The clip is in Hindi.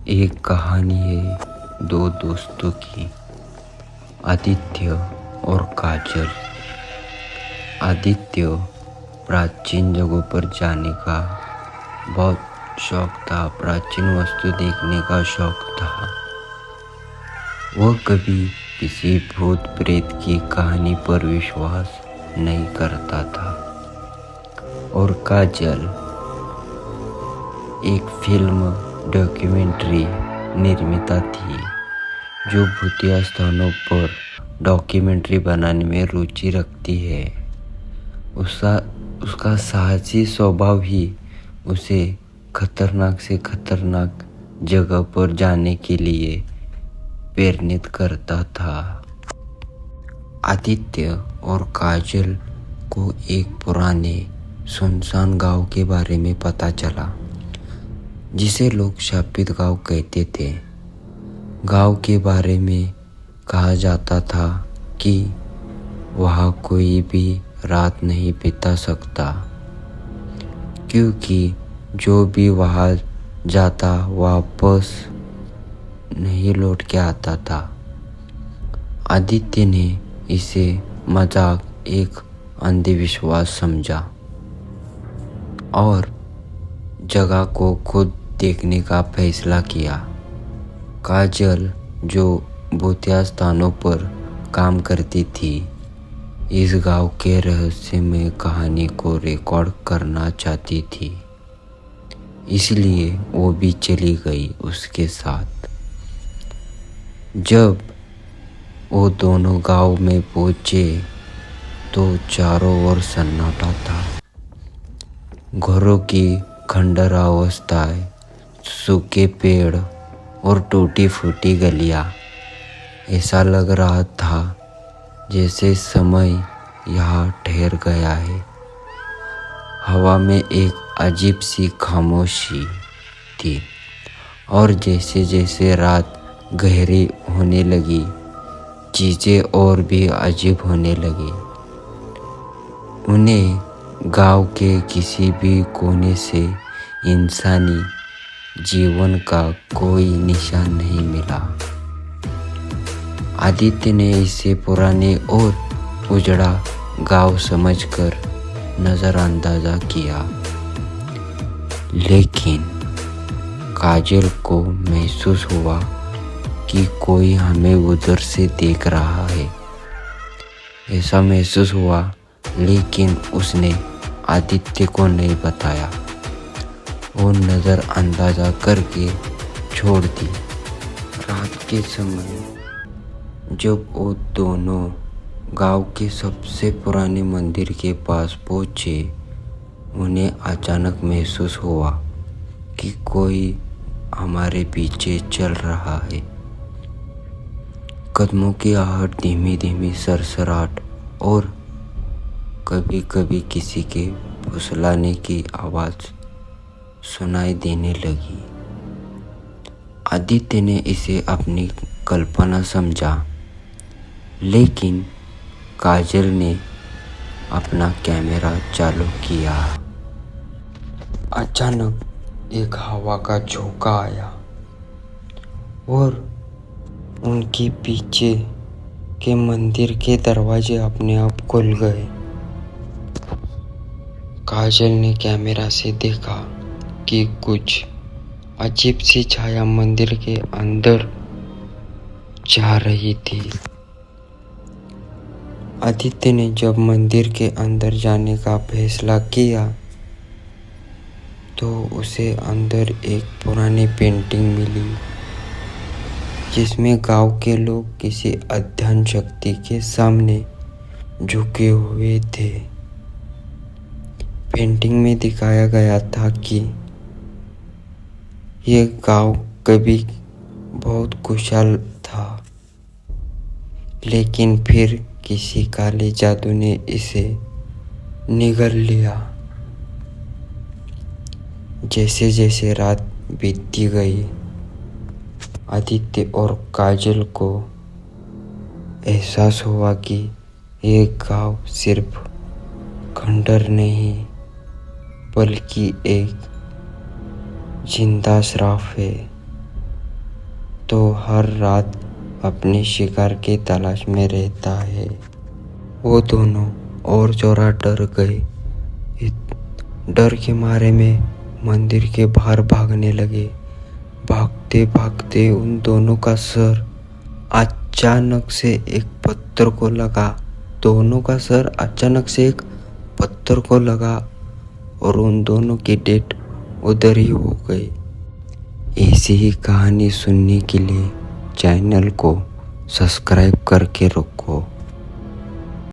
एक कहानी है दो दोस्तों की, आदित्य और काजल। आदित्य प्राचीन जगहों पर जाने का बहुत शौक था, प्राचीन वस्तु देखने का शौक था। वह कभी किसी भूत प्रेत की कहानी पर विश्वास नहीं करता था। और काजल एक फिल्म डॉक्यूमेंट्री निर्माता थी जो भूतिया स्थानों पर डॉक्यूमेंट्री बनाने में रुचि रखती है। उसका साहसी स्वभाव ही उसे खतरनाक से खतरनाक जगह पर जाने के लिए प्रेरित करता था। आदित्य और काजल को एक पुराने सुनसान गांव के बारे में पता चला, जिसे लोग शापित गांव कहते थे। गांव के बारे में कहा जाता था कि वहाँ कोई भी रात नहीं बिता सकता, क्योंकि जो भी वहाँ जाता वापस नहीं लौट के आता था। आदित्य ने इसे मजाक, एक अंधविश्वास समझा और जगह को खुद देखने का फैसला किया। काजल, जो भूतिया स्थानों पर काम करती थी, इस गांव के रहस्यमय कहानी को रिकॉर्ड करना चाहती थी, इसलिए वो भी चली गई उसके साथ। जब वो दोनों गांव में पहुंचे तो चारों ओर सन्नाटा था। घरों की खंडर अवस्थाएं, सूखे पेड़ और टूटी फूटी गलियां। ऐसा लग रहा था जैसे समय यहाँ ठहर गया है। हवा में एक अजीब सी खामोशी थी और जैसे जैसे रात गहरी होने लगी, चीजें और भी अजीब होने लगी। उन्हें गांव के किसी भी कोने से इंसानी जीवन का कोई निशान नहीं मिला। आदित्य ने इसे पुराने और उजड़ा गांव समझकर नजरअंदाजा किया, लेकिन काजल को महसूस हुआ कि कोई हमें उधर से देख रहा है। ऐसा महसूस हुआ, लेकिन उसने आदित्य को नहीं बताया। वो नजर अंदाजा करके छोड़ दी। रात के समय जब वो दोनों गांव के सबसे पुराने मंदिर के पास पहुंचे, उन्हें अचानक महसूस हुआ कि कोई हमारे पीछे चल रहा है। कदमों की आहट, धीमी धीमी सरसराहट और कभी कभी किसी के फुसलाने की आवाज सुनाई देने लगी। आदित्य ने इसे अपनी कल्पना समझा, लेकिन काजल ने अपना कैमरा चालू किया। अचानक एक हवा का झोंका आया और उनके पीछे के मंदिर के दरवाजे अपने आप खुल गए। काजल ने कैमरा से देखा कि कुछ अजीब सी छाया मंदिर के अंदर जा रही थी। आदित्य ने जब मंदिर के अंदर जाने का फैसला किया तो उसे अंदर एक पुरानी पेंटिंग मिली, जिसमें गांव के लोग किसी अध्ययन शक्ति के सामने झुके हुए थे। पेंटिंग में दिखाया गया था कि यह गांव कभी बहुत खुशहाल था, लेकिन फिर किसी काले जादू ने इसे निगल लिया। जैसे जैसे रात बीतती गई, आदित्य और काजल को एहसास हुआ कि यह गांव सिर्फ खंडर नहीं, बल्कि एक जिंदा श्राप है। तो हर रात अपने शिकार की तलाश में रहता है। वो दोनों और ज़रा डर गए। डर के मारे में मंदिर के बाहर भागने लगे। भागते भागते उन दोनों का सर अचानक से एक पत्थर को लगा। दोनों का सर अचानक से एक पत्थर को लगा और उन दोनों की डेथ उधर ही हो गई। ऐसी ही कहानी सुनने के लिए चैनल को सब्सक्राइब करके रखो।